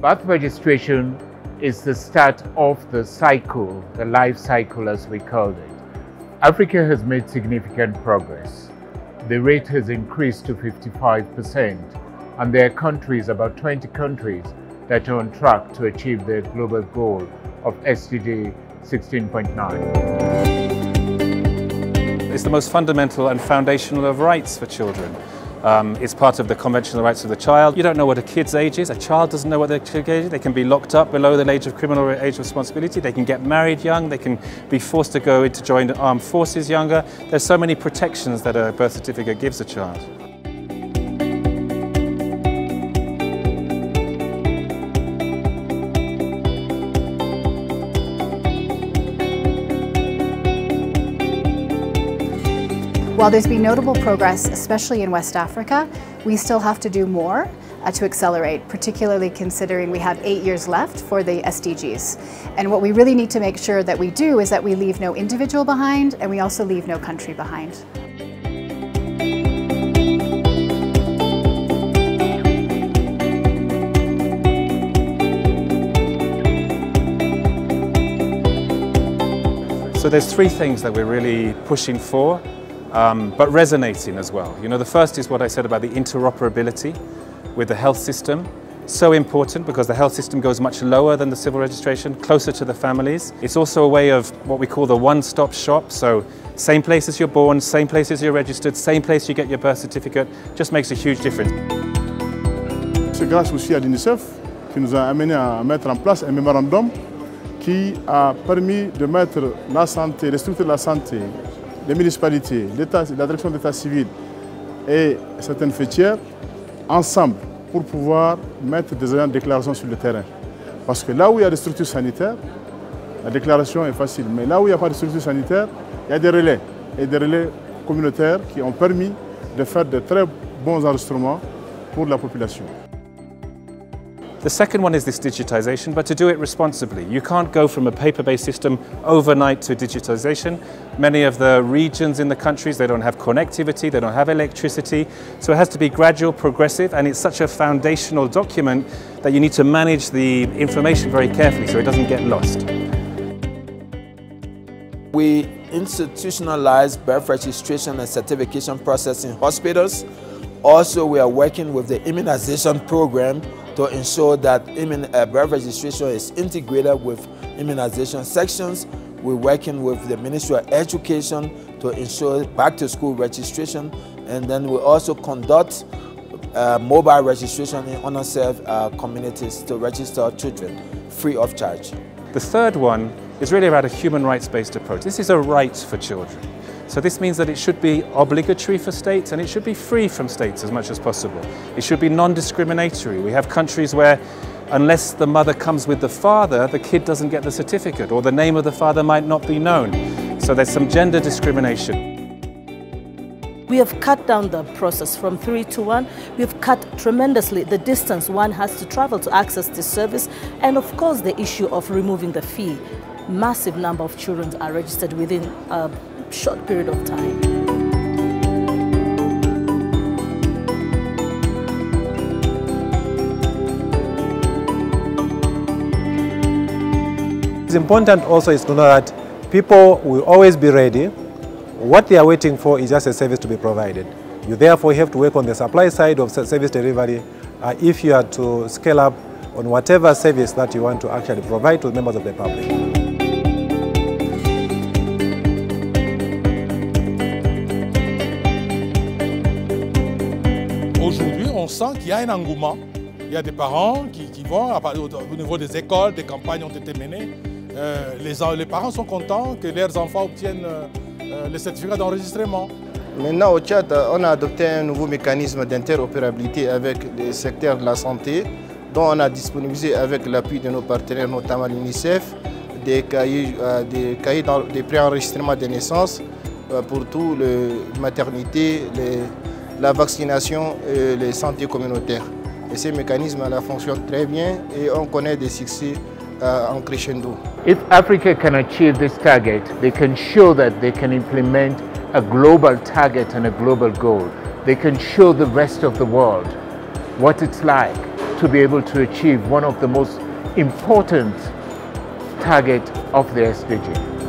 Birth registration is the start of the cycle, the life cycle as we call it. Africa has made significant progress. The rate has increased to 55%, and there are countries, about 20 countries, that are on track to achieve their global goal of SDG 16.9. It's the most fundamental and foundational of rights for children. It's part of the Convention on the Rights of the Child. You don't know what a kid's age is. A child doesn't know what their age is. They can be locked up below the age of criminal or age of responsibility. They can get married young. They can be forced to go to join the armed forces younger. There's so many protections that a birth certificate gives a child. While there's been notable progress, especially in West Africa, we still have to do more to accelerate, particularly considering we have 8 years left for the SDGs. And what we really need to make sure that we do is that we leave no individual behind, and we also leave no country behind. So there's three things that we're really pushing for. But resonating as well. You know, the first is what I said about the interoperability with the health system. So important because the health system goes much lower than the civil registration, closer to the families. It's also a way of what we call the one-stop shop. So same place as you're born, same place as you're registered, same place you get your birth certificate, just makes a huge difference. C'est grâce aussi à l'UNICEF qui nous a amené à mettre en place un mémorandum qui a permis de mettre la santé, les structures de la santé, les municipalités, l'État, la direction de l'État civil et certaines fêtières ensemble pour pouvoir mettre des agents de déclaration sur le terrain. Parce que là où il y a des structures sanitaires, la déclaration est facile. Mais là où il n'y a pas de structures sanitaires, il y a des relais et des relais communautaires qui ont permis de faire de très bons enregistrements pour la population. The second one is this digitization, but to do it responsibly. You can't go from a paper-based system overnight to digitization. Many of the regions in the countries, they don't have connectivity, they don't have electricity, so it has to be gradual, progressive, and it's such a foundational document that you need to manage the information very carefully so it doesn't get lost. We institutionalize birth registration and certification process in hospitals. Also, we are working with the immunization program to ensure that birth registration is integrated with immunization sections. We're working with the Ministry of Education to ensure back-to-school registration, and then we also conduct mobile registration in underserved communities to register children free of charge. The third one is really about a human rights-based approach. This is a right for children. So this means that it should be obligatory for states and it should be free from states as much as possible. It should be non-discriminatory. We have countries where unless the mother comes with the father, the kid doesn't get the certificate, or the name of the father might not be known. So there's some gender discrimination. We have cut down the process from 3 to 1. We've cut tremendously the distance one has to travel to access this service, and of course the issue of removing the fee. Massive number of children are registered within a short period of time. It's important also is to know that people will always be ready. What they are waiting for is just a service to be provided. You therefore have to work on the supply side of service delivery if you are to scale up on whatever service that you want to actually provide to members of the public. Aujourd'hui, on sent qu'il y a un engouement. Il y a des parents qui vont au niveau des écoles, des campagnes ont été menées. Les parents sont contents que leurs enfants obtiennent le certificat d'enregistrement. Maintenant, au Tchad, on a adopté un nouveau mécanisme d'interopérabilité avec le secteur de la santé, dont on a disponibilisé avec l'appui de nos partenaires, notamment l'UNICEF, des cahiers de préenregistrement des naissances pour tout la maternité, la vaccination et la santé communautaire. Et ces mécanismes fonctionnent très bien et on connaît des succès en crescendo. If Africa can achieve this target, they can show that they can implement a global target and a global goal. They can show the rest of the world what it's like to be able to achieve one of the most important targets of the SDG.